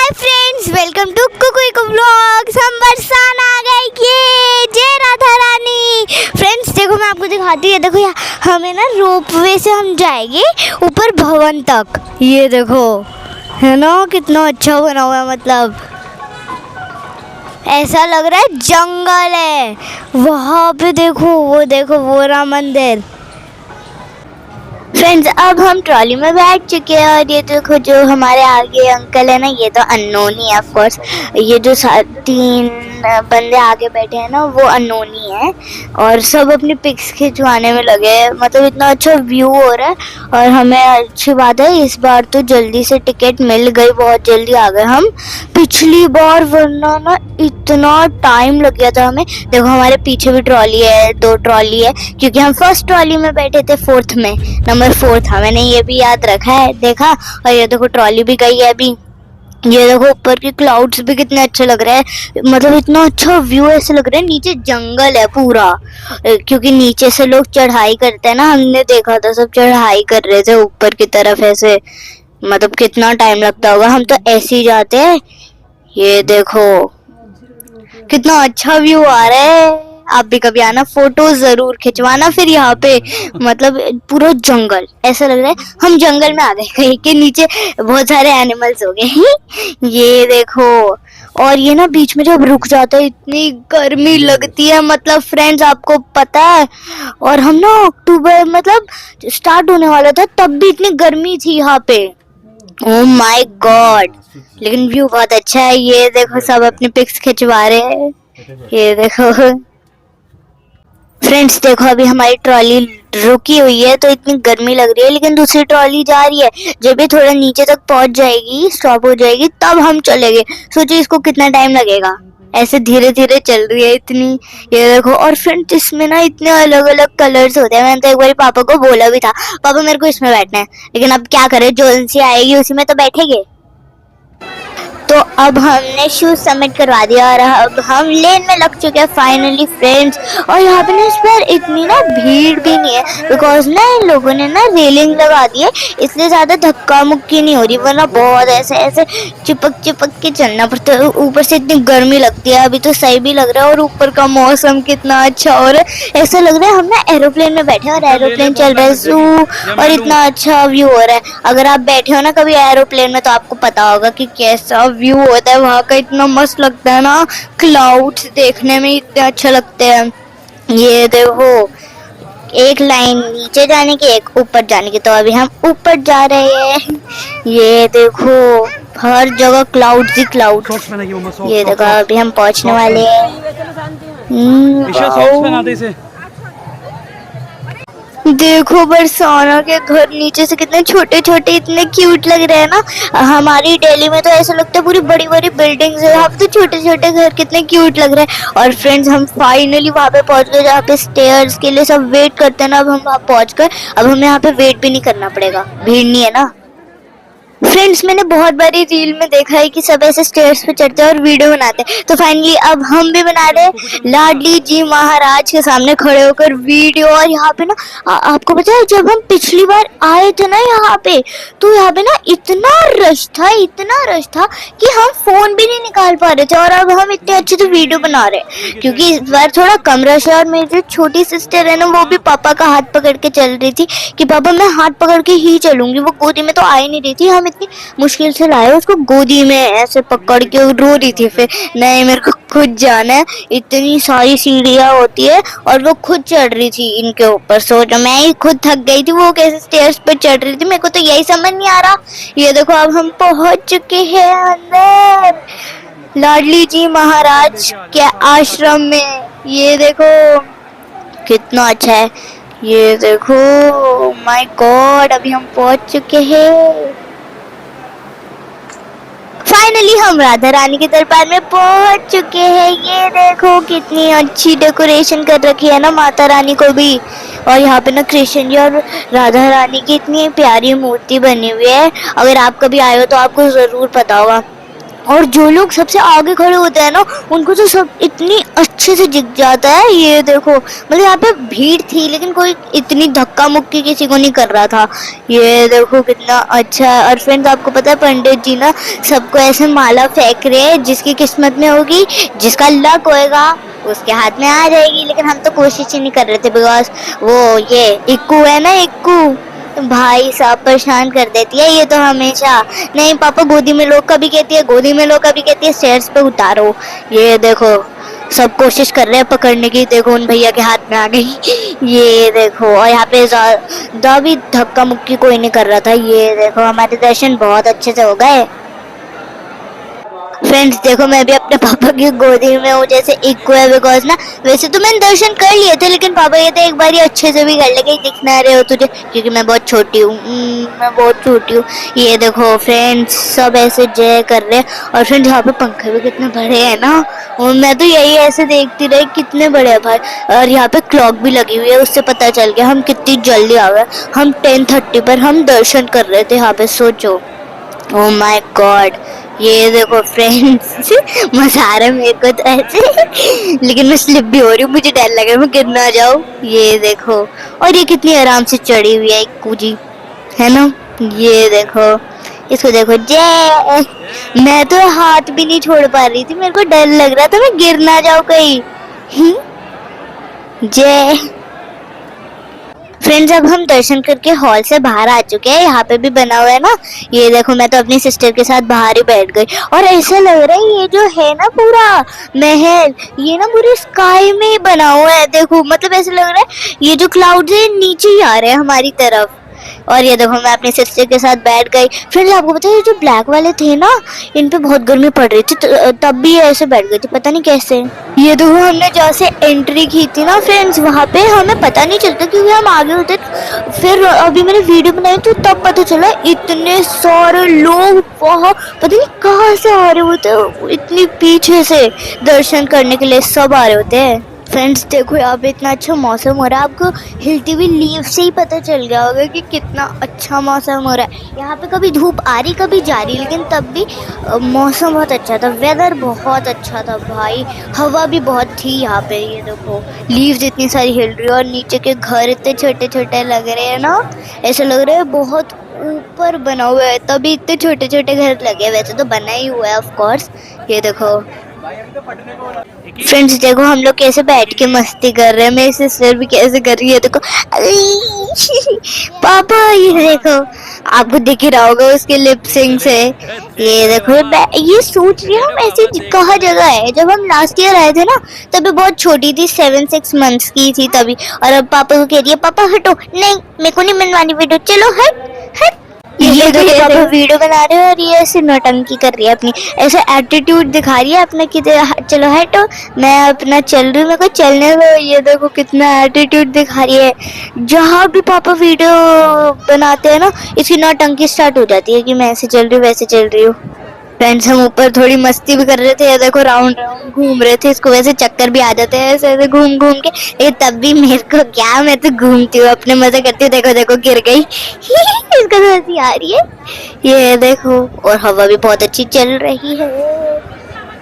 Hi friends, welcome to Kuku vlogs. हम बरसान आ गए। ये जय राधा रानी। फ्रेंड्स देखो, मैं आपको दिखाती हूँ। देखो यहाँ हमें ना रोपवे से हम जाएंगे ऊपर भवन तक। ये देखो है ना, कितना अच्छा बना हुआ है। मतलब ऐसा लग रहा है जंगल है। वहाँ पे देखो, वो रहा मंदिर। फ्रेंड्स अब हम ट्रॉली में बैठ चुके हैं और ये देखो जो हमारे आगे अंकल है ना, ये तो अननोन ही है ऑफ कोर्स। ये जो तीन बंदे आगे बैठे हैं ना, वो अननोन ही है और सब अपनी पिक्स खिंचवाने में लगे हैं। मतलब इतना अच्छा व्यू हो रहा है और हमें अच्छी बात है इस बार तो जल्दी से टिकट मिल गई, बहुत जल्दी आ गए हम। पिछली बार वरना ना इतना टाइम लग गया था हमें। देखो हमारे पीछे भी ट्रॉली है, 2 ट्रॉली है, क्योंकि हम फर्स्ट ट्रॉली में बैठे थे, 4th में, नंबर 4 था। मैंने ये भी याद रखा है, देखा। और ये देखो ट्रॉली भी गई है अभी। ये देखो ऊपर के क्लाउड्स भी कितने अच्छे लग रहे हैं। मतलब इतना अच्छा व्यू ऐसे लग रहा है, नीचे जंगल है पूरा, क्योंकि नीचे से लोग चढ़ाई करते हैं ना। हमने देखा था सब चढ़ाई कर रहे थे ऊपर की तरफ ऐसे। मतलब कितना टाइम लगता होगा, हम तो ऐसे ही जाते हैं। ये देखो कितना अच्छा व्यू आ रहा है। आप भी कभी आना, फोटो जरूर खिंचवाना। फिर यहाँ पे मतलब पूरा जंगल, ऐसा लग रहा है हम जंगल में आ गए कहीं के। नीचे बहुत सारे एनिमल्स हो गए। ये देखो, और ये ना बीच में जब रुक जाता है इतनी गर्मी लगती है। मतलब फ्रेंड्स आपको पता है, और हम ना अक्टूबर मतलब स्टार्ट होने वाला था तब भी इतनी गर्मी थी यहाँ पे। ओह माय गॉड, लेकिन व्यू बहुत अच्छा है। ये देखो सब अपने पिक्स खिंचवा रहे हैं। ये देखो फ्रेंड्स, देखो अभी हमारी ट्रॉली रुकी हुई है तो इतनी गर्मी लग रही है, लेकिन दूसरी ट्रॉली जा रही है। जब ये थोड़ा नीचे तक पहुंच जाएगी, स्टॉप हो जाएगी, तब हम चलेंगे। सोचिए इसको कितना टाइम लगेगा। ऐसे धीरे धीरे चल रही है इतनी। ये देखो, और फ्रेंड्स इसमें ना इतने अलग अलग कलर्स होते हैं। मैंने तो एक बार पापा को बोला भी था, पापा मेरे को इसमें बैठना है, लेकिन अब क्या करें, जो सी आएगी उसी में तो बैठेंगे। तो अब हमने शूज सबमिट करवा दिया और अब हम लेन में लग चुके हैं फाइनली फ्रेंड्स। और यहाँ पे ना इस बार इतनी ना भीड़ भी नहीं है, बिकॉज ना इन लोगों ने ना रेलिंग लगा दी है, इसलिए ज्यादा धक्का मुक्की नहीं हो रही। वरना बहुत ऐसे ऐसे चिपक चिपक के चलना पड़ता है। ऊपर से इतनी गर्मी लगती है। अभी तो सही भी लग रहा है और ऊपर का मौसम कितना अच्छा हो रहा है। ऐसा लग रहा है हम ना एरोप्लेन में बैठे और एरोप्लेन चल रहा है जू, और इतना अच्छा व्यू हो रहा है। अगर आप बैठे हो ना कभी एरोप्लेन में तो आपको पता होगा कि कैसा व्यू होता है वहाँ का। इतना मस्त लगता है ना, क्लाउड्स देखने में इतने अच्छे लगते हैं। ये देखो, एक लाइन नीचे जाने की, एक ऊपर जाने की, तो अभी हम ऊपर जा रहे हैं। ये देखो हर जगह क्लाउड्स ही क्लाउड। ये देखो अभी हम पहुंचने वाले हैं। देखो बरसाना के घर नीचे से कितने छोटे छोटे, इतने क्यूट लग रहे हैं ना। हमारी दिल्ली में तो ऐसा लगता है पूरी बड़ी बड़ी बिल्डिंग्स है, यहाँ पे तो छोटे छोटे घर कितने क्यूट लग रहे हैं। और फ्रेंड्स हम फाइनली वहाँ पे पहुँच गए जहाँ पे स्टेयर्स के लिए सब वेट करते हैं ना। अब हम वहाँ पहुँच गए। अब हमें यहाँ पे वेट भी नहीं करना पड़ेगा, भीड़ नहीं है ना। फ्रेंड्स मैंने बहुत बारी रील में देखा है कि सब ऐसे स्टेयर्स पे चढ़ते हैं और वीडियो बनाते हैं, तो फाइनली अब हम भी बना रहे हैं लाडली जी महाराज के सामने खड़े होकर वीडियो। और यहाँ पे ना आपको पता है, जब हम पिछली बार आए थे ना यहाँ पे, तो यहाँ पे ना इतना रश था, इतना रश था कि हम फोन भी नहीं निकाल पा रहे थे। और अब हम इतने अच्छे से वीडियो बना रहे हैं क्योंकि इस बार थोड़ा कम रश है। और मेरी जो छोटी सिस्टर है ना, वो भी पापा का हाथ पकड़ के चल रही थी कि पापा मैं हाथ पकड़ के ही चलूंगी। वो गोदी में तो आ ही नहीं रही थी, हम इतनी मुश्किल से लाए उसको गोदी में ऐसे पकड़ के, रो रही थी। फिर नहीं मेरे को खुद जाना है, इतनी सारी सीढ़ियाँ होती है और वो खुद चढ़ रही थी इनके ऊपर। सोचो मैं ही खुद थक गई थी, वो कैसे स्टेयर्स पे चढ़ रही थी, मेरे को तो यही समझ नहीं आ रहा। ये देखो अब हम पहुंच चुके हैं अंदर लाडली जी महाराज के आश्रम में। ये देखो कितना अच्छा है। ये देखो माय गॉड, अभी हम पहुंच चुके हैं। फाइनली हम राधा रानी के दरबार में पहुंच चुके हैं। ये देखो कितनी अच्छी डेकोरेशन कर रखी है ना माता रानी को भी। और यहाँ पे ना कृष्ण जी और राधा रानी की इतनी प्यारी मूर्ति बनी हुई है। अगर आप कभी आए हो तो आपको जरूर पता होगा। और जो लोग सबसे आगे खड़े होते हैं ना उनको तो सब इतनी अच्छे से दिख जाता है। ये देखो मतलब यहाँ पे भीड़ थी लेकिन कोई इतनी धक्का मुक्की किसी को नहीं कर रहा था। ये देखो कितना अच्छा है। और फ्रेंड्स आपको पता है पंडित जी ना सबको ऐसे माला फेंक रहे हैं, जिसकी किस्मत में होगी, जिसका लक होएगा उसके हाथ में आ जाएगी। लेकिन हम तो कोशिश ही नहीं कर रहे थे बिकॉज वो ये इक्कू है ना, इक्कू भाई साहब परेशान कर देती है ये तो हमेशा। नहीं पापा गोदी में लो कभी कहती है, गोदी में लो कभी कहती है, स्टेयर्स पे उतारो। ये देखो सब कोशिश कर रहे हैं पकड़ने की, देखो उन भैया के हाथ में आ गई। ये देखो और यहाँ पे ज्यादा भी धक्का मुक्की कोई नहीं कर रहा था। ये देखो हमारे दर्शन बहुत अच्छे से हो गए। फ्रेंड्स देखो मैं भी अपने पापा की गोदी में हूँ जैसे इक्को है, बिकॉज ना वैसे तो मैंने दर्शन कर लिए थे लेकिन पापा ये तो एक बार ही अच्छे से भी कर ले, कहीं दिख ना रहे हो तुझे क्योंकि मैं बहुत छोटी हूँ। मैं बहुत छोटी हूँ। ये देखो फ्रेंड्स सब ऐसे जय कर रहे हैं। और फ्रेंड्स यहाँ पे पंखे भी कितने बड़े हैं ना, और मैं तो यही ऐसे देखती रही कितने बड़े हैं भाई। और यहाँ पे क्लॉक भी लगी हुई है, उससे पता चल गया हम कितनी जल्दी आ गए। हम 10:30 पर हम दर्शन कर रहे थे यहाँ पे, सोचो। ओह माय गॉड ये देखो फ्रेंड्स मजा आ रहा है मेरे को तो ऐसे, लेकिन मैं स्लिप भी हो रही हूँ, मुझे डर लग रहा है मैं गिर ना जाऊँ। ये देखो और ये कितनी आराम से चढ़ी हुई है इक्कू जी, है ना। ये देखो इसको देखो जय, मैं तो हाथ भी नहीं छोड़ पा रही थी, मेरे को डर लग रहा था मैं गिर ना जाऊँ कहीं। जय। फ्रेंड्स अब हम दर्शन करके हॉल से बाहर आ चुके हैं। यहाँ पे भी बना हुआ है ना, ये देखो मैं तो अपनी सिस्टर के साथ बाहर ही बैठ गई। और ऐसा लग रहा है ये जो है ना पूरा महल, ये ना पूरी स्काई में ही बना हुआ है। देखो मतलब ऐसा लग रहा है ये जो क्लाउड्स है नीचे ही आ रहे हैं हमारी तरफ। और ये देखो मैं अपनी सिस्टर के साथ बैठ गई। फ्रेंड्स आपको पता है ये जो ब्लैक वाले थे ना इन पे बहुत गर्मी पड़ रही थी, तब भी ये ऐसे बैठ गई थी, पता नहीं कैसे। ये देखो हमने जहाँ से एंट्री की थी ना फ्रेंड्स, वहाँ पे हमें पता नहीं चलता क्योंकि हम आगे होते। फिर अभी मैंने वीडियो बनाई तो तब पता चला इतने सारे लोग वहाँ पता नहीं कहाँ से आ रहे होते, इतनी पीछे से दर्शन करने के लिए सब आ रहे होते हैं। फ्रेंड्स देखो यहाँ पे इतना अच्छा मौसम हो रहा है, आपको हिलती हुई लीव से ही पता चल गया होगा कि कितना अच्छा मौसम हो रहा है। यहाँ पे कभी धूप आ रही कभी जा रही, लेकिन तब भी मौसम बहुत अच्छा था, वेदर बहुत अच्छा था भाई, हवा भी बहुत थी यहाँ पे। ये देखो लीव्स इतनी सारी हिल रही है और नीचे के घर इतने छोटे छोटे लग रहे हैं ना, ऐसे लग रहा है बहुत ऊपर बना हुआ है तभी इतने छोटे छोटे घर लगे, वैसे तो बना ही हुआ है ऑफ कोर्स। ये देखो फ्रेंड्स देखो हम लोग कैसे बैठ के मस्ती कर रहे हैं, मेरी सिस्टर भी कैसे कर रही है देखो। पापा ये देखो आपको दिख ही रहा होगा उसके लिप सिंक से। ये देखो ये सोच रही हूँ ऐसी कहाँ जगह है, जब हम लास्ट ईयर आए थे ना तभी बहुत छोटी थी, 7-6 मंथ्स की थी तभी। और अब पापा को कह रही है पापा हटो, नहीं मेरे को नहीं बनवानी वीडियो, चलो हट हट। ये तो ये पापा वीडियो बना रहे हो और ये ऐसे नौटंकी कर रही है अपनी, ऐसे एटीट्यूड दिखा रही है अपना कि चलो हटो मैं अपना चल रही हूँ, मेरे को चलने दो। ये देखो कितना एटीट्यूड दिखा रही है। जहाँ भी पापा वीडियो बनाते हैं ना इसकी नौटंकी स्टार्ट हो जाती है कि मैं ऐसे चल रही हूँ वैसे चल रही हूँ। फ्रेंड्स हम ऊपर थोड़ी मस्ती भी कर रहे थे, ये देखो राउंड राउंड घूम रहे थे, इसको वैसे चक्कर भी आ जाते हैं ऐसे ऐसे घूम घूम के। ये तब भी मेरे को क्या, मैं तो घूमती हूँ अपने मजे करती हूँ। देखो देखो गिर गई इसको तो हंसी आ रही है। ये देखो और हवा भी बहुत अच्छी चल रही है।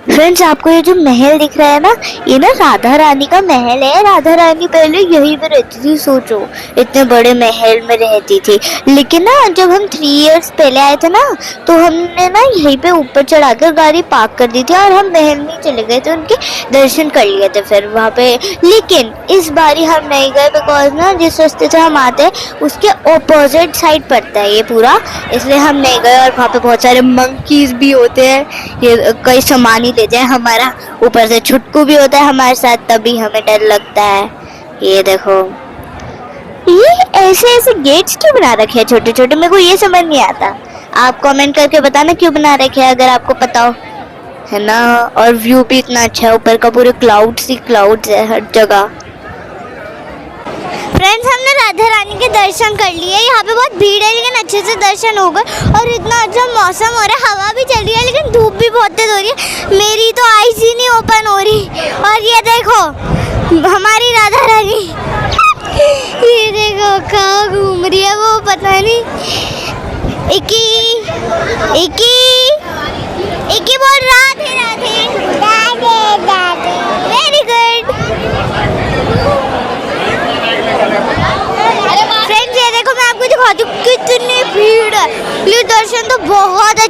फ्रेंड्स आपको ये जो महल दिख रहा है ना, ये ना राधा रानी का महल है। राधा रानी पहले यहीं पे रहती थी, सोचो इतने बड़े महल में रहती थी। लेकिन ना जब हम 3 इयर्स पहले आए थे ना तो हमने ना यहीं पे ऊपर चढ़ाकर गाड़ी पार्क कर दी थी और हम महल में चले गए थे, उनके दर्शन कर लिए थे फिर वहाँ पे। लेकिन इस बारी हम नहीं गए बिकॉज ना जिस रास्ते से हम आते हैं उसके ऑपोजिट साइड पड़ता है ये पूरा, इसलिए हम नहीं गए। और वहाँ पे बहुत सारे मंकीज भी होते हैं, ये कई सामान ही ले जाए हमारा, ऊपर से छुटकू भी होता है हमारे साथ, तभी हमें डर लगता है। ये देखो ये ऐसे ऐसे गेट्स क्यों बना रखे हैं छोटे छोटे, मेरे को ये समझ नहीं आता। आप कमेंट करके बताना क्यों बना रखे हैं अगर आपको पता हो, है ना। और व्यू भी इतना अच्छा है, ऊपर का पूरे क्लाउड्स ही क्लाउड्स है हर जगह। फ्रेंड्स हमने राधा रानी के दर्शन कर लिए, यहाँ पे बहुत भीड़ है लेकिन अच्छे से दर्शन हो गए और इतना अच्छा मौसम हो रहा है, हवा भी चल रही है लेकिन धूप भी बहुत तेज हो रही है, मेरी तो आईज ही नहीं ओपन हो रही। और ये देखो हमारी राधा रानी ये देखो कहाँ घूम रही है वो पता नहीं। इक्की इक्की इक्की बोल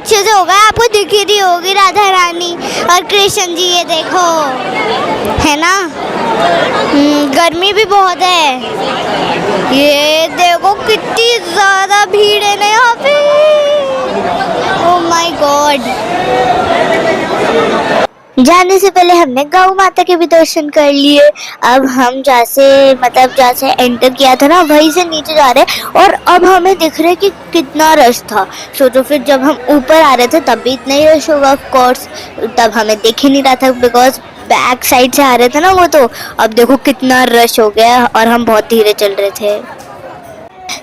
अच्छे से होगा, आपको दिख ही रही होगी राधा रानी और कृष्ण जी। ये देखो, है ना, गर्मी भी बहुत है। ये देखो कितनी ज़्यादा भीड़ है ना यहाँ पे। ओह माय गॉड। जाने से पहले हमने गौ माता के भी दर्शन कर लिए। अब हम जैसे एंटर किया था ना, वहीं से नीचे जा रहे हैं और अब हमें दिख रहा है कि कितना रश था। सोचो फिर जब हम ऊपर आ रहे थे तब भी इतना ही रश होगा ऑफ कोर्स, तब हमें दिख ही नहीं रहा था बिकॉज बैक साइड से आ रहे थे ना वो। तो अब देखो कितना रश हो गया और हम बहुत धीरे चल रहे थे।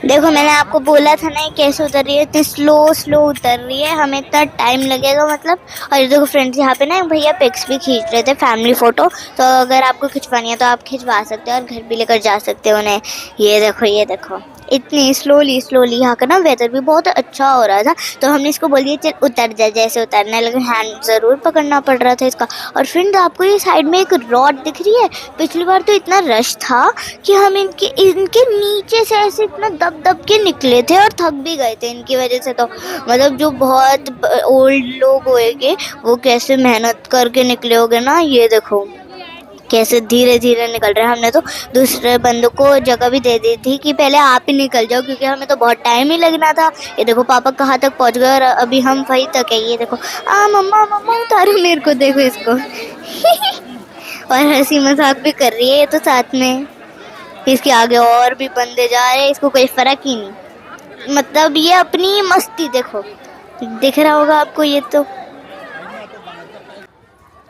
देखो मैंने आपको बोला था ना ये कैसे उतर रही है, इतनी स्लो उतर रही है, हमें इतना टाइम लगेगा मतलब। और ये देखो फ्रेंड्स, यहाँ पे ना भैया पिक्स भी खींच रहे थे, फैमिली फोटो। तो अगर आपको खिंचवानी है तो आप खिंचवा सकते हो और घर भी लेकर जा सकते हो उन्हें। ये देखो इतनी स्लोली यहाँ का ना वेदर भी बहुत अच्छा हो रहा था। तो हमने इसको बोल दिया चल उतर जा, जैसे उतरने लगे हैंड ज़रूर पकड़ना पड़ रहा था इसका। और फ्रेंड्स आपको ये साइड में एक रॉड दिख रही है, पिछली बार तो इतना रश था कि हम इनके नीचे से ऐसे इतना दब के निकले थे और थक भी गए थे इनकी वजह से। तो मतलब जो बहुत ओल्ड लोग होंगे वो कैसे मेहनत करके निकले होंगे ना। ये देखो कैसे धीरे निकल रहे हैं। हमने तो दूसरे बंदों को जगह भी दे दी थी कि पहले आप ही निकल जाओ, क्योंकि हमें तो बहुत टाइम ही लगना था। ये देखो पापा कहाँ तक पहुँच गए और अभी हम वहीं तक है। ये देखो मम्मा उतारो मेरे को, देखो इसको और हंसी मजाक भी कर रही है ये तो साथ में। इसके आगे और भी बंदे जा रहे हैं, इसको कोई फर्क ही नहीं, मतलब ये अपनी मस्ती। देखो दिख रहा होगा आपको ये तो।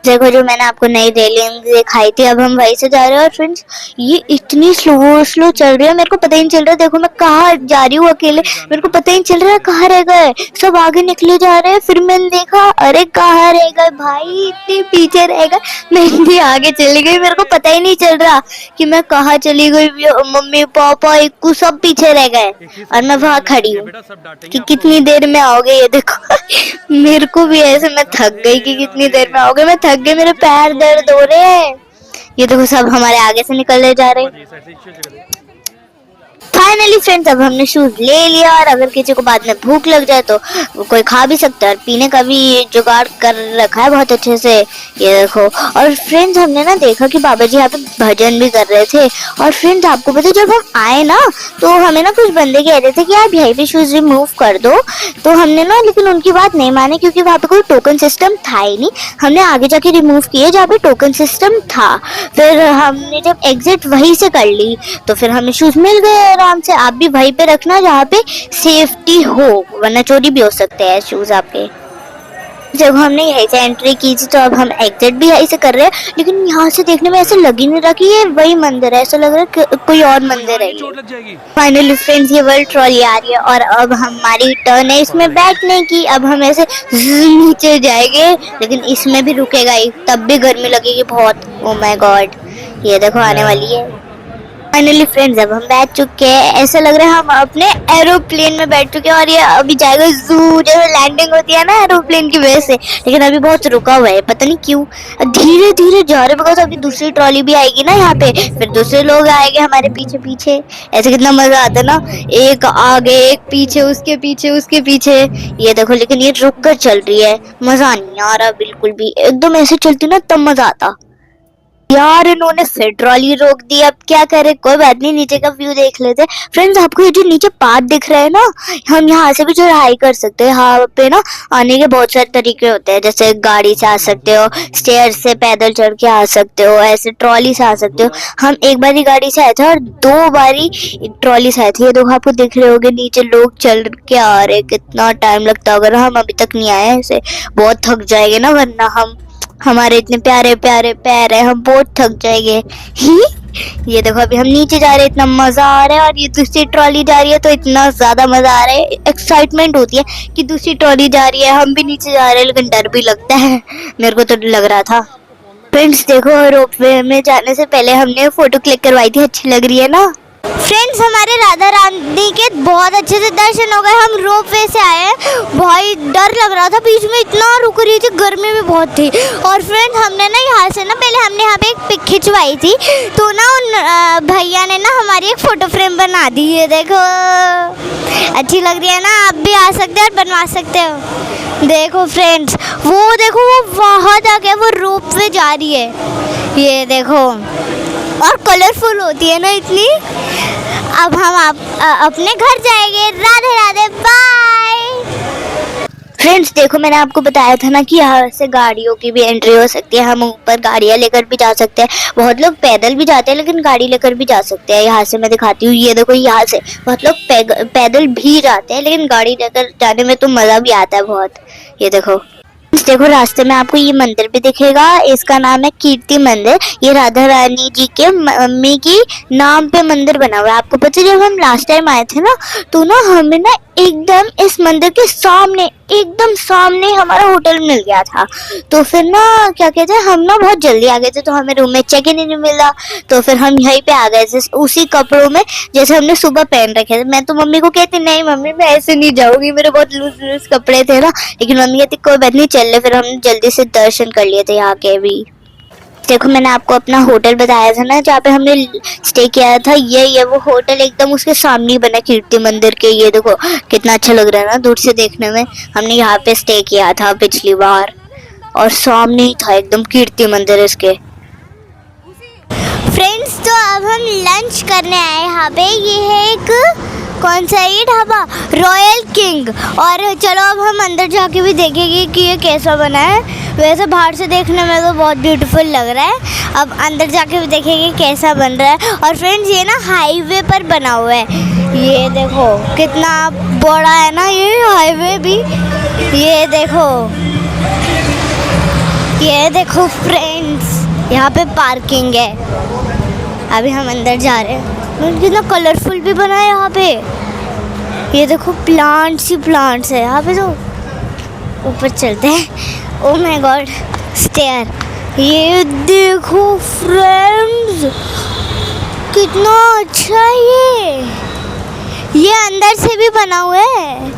देखो जो मैंने आपको नई रेलिंग दिखाई थी, अब हम वहीं से जा रहे हैं। और फ्रेंड्स ये इतनी स्लो चल रही है, मेरे को पता ही नहीं चल रहा। देखो मैं कहाँ जा रही हूँ अकेले, मेरे को पता ही नहीं चल रहा है कहाँ रह गए। सब आगे निकले जा रहे हैं, फिर मैंने देखा अरे कहाँ रह गए भाई, इतने पीछे रह गए। मैं इतनी आगे चली गई, मेरे को पता ही नहीं चल रहा कि मैं कहाँ चली गई। मम्मी पापा इक्कू सब पीछे रह गए और मैं वहाँ खड़ी हूँ कि कितनी देर में आओगे। ये देखो मेरे को भी ऐसे, मैं थक गई कि कितनी देर में आओगे, मैं थक गई, मेरे पैर दर्द हो रहे हैं। ये देखो सब हमारे आगे से निकलने जा रहे हैं। फाइनली फ्रेंड्स अब हमने शूज ले लिया और अगर किसी को बाद में भूख लग जाए तो कोई खा भी सकता है और पीने का भी जुगाड़ कर रखा है बहुत अच्छे से। ये देखो और फ्रेंड्स हमने ना देखा कि बाबा जी यहाँ पे भजन भी कर रहे थे। और फ्रेंड्स आपको पता है जब हम आए ना तो हमें ना कुछ बंदे कह रहे थे कि आप यहीं पे शूज रिमूव कर दो। तो हमने ना लेकिन उनकी बात नहीं मानी, क्योंकि वहाँ पे कोई टोकन सिस्टम था ही नहीं। हमने आगे जाके रिमूव किए जहाँ पे टोकन सिस्टम था। फिर हमने जब एग्जिट वहीं से कर ली तो फिर हमें शूज मिल गए आराम से। आप भी वहीं पे रखना जहाँ पे सेफ्टी हो, वरना चोरी भी हो सकते हैं शूज आपके। जब हमने यहीं से एंट्री की थी तो अब हम एग्जिट भी यहीं से कर रहे हैं, लेकिन यहाँ से देखने में ऐसे लग ही नहीं रहा कि ये वही मंदिर है, ऐसा लग रहा है कोई और मंदिर है। फाइनली फ्रेंड्स ये वर्ल्ड ट्रॉली आ रही है और अब हमारी टर्न है इसमें बैठने की। अब हम ऐसे नीचे जाएंगे, लेकिन इसमें भी रुकेगा ही, तब भी गर्मी लगेगी बहुत। ओह माय गॉड, ये देखो आने वाली है। फाइनली फ्रेंड्स अब हम बैठ चुके हैं, ऐसा लग रहा है हम अपने एरोप्लेन में बैठ चुके हैं और ये अभी जाएगा जू, जैसे लैंडिंग होती है ना एरोप्लेन की वजह से। लेकिन अभी बहुत रुका हुआ है, पता नहीं क्यों, धीरे जा रहे बिकॉज अभी दूसरी ट्रॉली भी आएगी ना यहाँ पे, फिर दूसरे लोग आएंगे हमारे पीछे। ऐसे कितना मजा आता है ना, एक आगे एक पीछे, उसके पीछे। ये देखो लेकिन ये रुक कर चल रही है, मजा नहीं आ रहा बिल्कुल भी। एकदम ऐसे चलती ना तब मजा आता यार। इन्होंने फिर ट्रॉली रोक दी, अब क्या करें, कोई बात नहीं, नीचे का व्यू देख लेते। फ्रेंड्स आपको ये जो नीचे पाथ दिख रहा है ना, हम यहाँ से भी चढ़ाई कर सकते हैं। यहाँ पे ना आने के बहुत सारे तरीके होते हैं, जैसे गाड़ी से आ सकते हो, स्टेयर से पैदल चढ़ के आ सकते हो, ऐसे ट्रॉली से आ सकते हो। हम एक बारी गाड़ी से आए थे और 2 बारी ट्रॉली से आए थे। ये देखो आपको दिख रहे होंगे नीचे लोग चल के आ रहे, कितना टाइम लगता अगर हम अभी तक नहीं आए। ऐसे बहुत थक जाएंगे ना, वरना हमारे इतने प्यारे पैर है, हम बहुत थक जाएंगे। ये देखो अभी हम नीचे जा रहे हैं, इतना मजा आ रहा है। और ये दूसरी ट्रॉली जा रही है तो इतना ज्यादा मजा आ रहा है, एक्साइटमेंट होती है कि दूसरी ट्रॉली जा रही है, हम भी नीचे जा रहे हैं, लेकिन डर भी लगता है, मेरे को तो लग रहा था। फ्रेंड्स देखो रोपवे में जाने से पहले हमने फोटो क्लिक करवाई थी, अच्छी लग रही है ना। फ्रेंड्स हमारे राधा रानी के बहुत अच्छे से दर्शन हो गए। हम रोप वे से आए, भाई डर लग रहा था, बीच में इतना रुक रही थी, गर्मी भी बहुत थी। और फ्रेंड्स हमने ना यहाँ से ना पहले हमने यहाँ पे एक पिक खिंचवाई थी, तो ना उन भैया ने ना हमारी एक फ़ोटो फ्रेम बना दी है। देखो अच्छी लग रही है ना, आप भी आ सकते हो और बनवा सकते हो। देखो फ्रेंड्स, वो देखो वो वहाँ तक है, वो रोप वे जा रही है, ये देखो, और कलरफुल होती है ना इतनी। अब हम अपने घर जाएंगे। राधे राधे, बाय। फ्रेंड्स देखो, मैंने आपको बताया था ना कि यहाँ से गाड़ियों की भी एंट्री हो सकती है, हम ऊपर गाड़ियाँ लेकर भी जा सकते हैं, बहुत लोग पैदल भी जाते हैं लेकिन गाड़ी लेकर भी जा सकते हैं। यहाँ से मैं दिखाती हूँ, ये देखो, यहाँ से बहुत लोग पैदल भी जाते हैं लेकिन गाड़ी लेकर जाने में तो मज़ा भी आता है बहुत। ये देखो देखो, रास्ते में आपको ये मंदिर भी दिखेगा, इसका नाम है कीर्ति मंदिर। ये राधा रानी जी के मम्मी की नाम पे मंदिर बना हुआ है। आपको पता है, जब हम लास्ट टाइम आए थे ना, तो ना हमें ना एकदम इस मंदिर के सामने, एकदम सामने हमारा होटल मिल गया था। तो फिर ना क्या कहते हैं, हम ना बहुत जल्दी आ गए थे, तो हमें रूम में चेक इन नहीं मिला, तो फिर हम यहीं पे आ गए थे उसी कपड़ों में जैसे हमने सुबह पहन रखे थे। मैं तो मम्मी को कहती, नहीं मम्मी मैं ऐसे नहीं जाऊंगी, मेरे बहुत लूज लूज कपड़े थे ना, लेकिन मम्मी कहती कोई बात नहीं चल ले। फिर हम जल्दी से दर्शन कर लिए थे यहाँ के भी। देखो, मैंने आपको अपना होटल बताया था ना जहाँ पे हमने स्टे किया था, ये वो होटल एकदम उसके सामने ही बना कीर्ति मंदिर के। ये देखो कितना अच्छा लग रहा है ना दूर से देखने में। हमने यहाँ पे स्टे किया था पिछली बार, और सामने ही था एकदम कीर्ति मंदिर इसके। फ्रेंड्स तो अब हम लंच करने आए यहाँ पे। ये है एक कौन सा ये ढाबा, रॉयल किंग। और चलो अब हम अंदर जाके भी देखेंगे कि ये कैसा बना है। वैसे बाहर से देखने में तो बहुत ब्यूटीफुल लग रहा है, अब अंदर जाके भी देखेंगे कैसा बन रहा है। और फ्रेंड्स ये ना हाईवे पर बना हुआ है, ये देखो कितना बड़ा है ना ये हाईवे भी। ये देखो फ्रेंड्स, यहाँ पे पार्किंग है। अभी हम अंदर जा रहे हैं। कितना कलरफुल भी बना है यहाँ पे। ये देखो प्लांट्स ही प्लांट्स है यहाँ पे। तो ऊपर चलते हैं। Oh my God, stair. ये देखो फ्रेंड्स, कितना अच्छा है ये अंदर से भी बना हुआ है,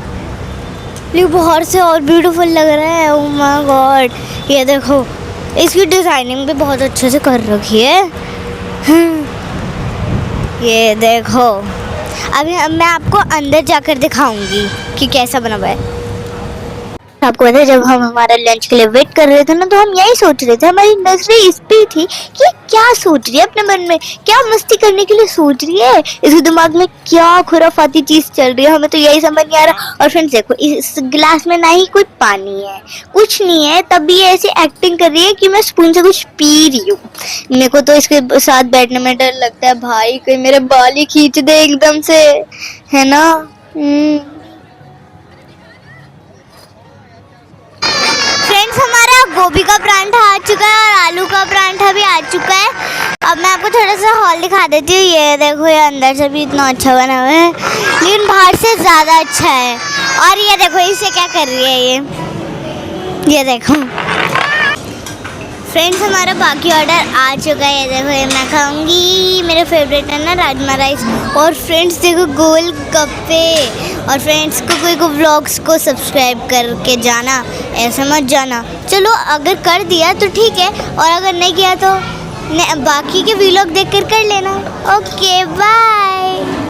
ये बाहर से और ब्यूटीफुल लग रहा है। ओह माय गॉड, ये देखो इसकी डिज़ाइनिंग भी बहुत अच्छे से कर रखी है। ये देखो, अभी मैं आपको अंदर जाकर दिखाऊंगी कि कैसा बना हुआ है। आपको पता है, जब हम हमारा लंच के लिए वेट कर रहे थे ना, तो हम यही सोच रहे थे, हमारी नजरें इस पे थी कि क्या सोच रही है अपने मन में, क्या मस्ती करने के लिए सोच रही है, इसके दिमाग में क्या खुराफाती चीज चल रही है, हमें तो यही समझ नहीं आ रहा। और फ्रेंड्स देखो, इस गिलास में ना ही कोई पानी है, कुछ नहीं है, तब भी ये ऐसी एक्टिंग कर रही है कि मैं स्पून से कुछ पी रही हूँ। मेरे को तो इसके साथ बैठने में डर लगता है भाई, कहीं मेरे बाल ही खींच दे एकदम से, है ना। फ्रेंड्स हमारा गोभी का परांठा आ चुका है और आलू का परांठा भी आ चुका है। अब मैं आपको थोड़ा सा हॉल दिखा देती हूँ। ये देखो, ये अंदर से भी इतना अच्छा बना हुआ है लेकिन बाहर से ज़्यादा अच्छा है। और ये देखो इसे क्या कर रही है ये देखो फ्रेंड्स, हमारा बाकी ऑर्डर आ चुका है। ये देखो, ये मैं खाऊंगी, मेरे फेवरेट है ना राजमा राइस। और फ्रेंड्स देखो गोल गप्पे। और फ्रेंड्स को व्लॉग्स को सब्सक्राइब करके जाना, ऐसे मत जाना। चलो अगर कर दिया तो ठीक है, और अगर नहीं किया तो बाकी के व्लॉग देख कर लेना। Okay bye.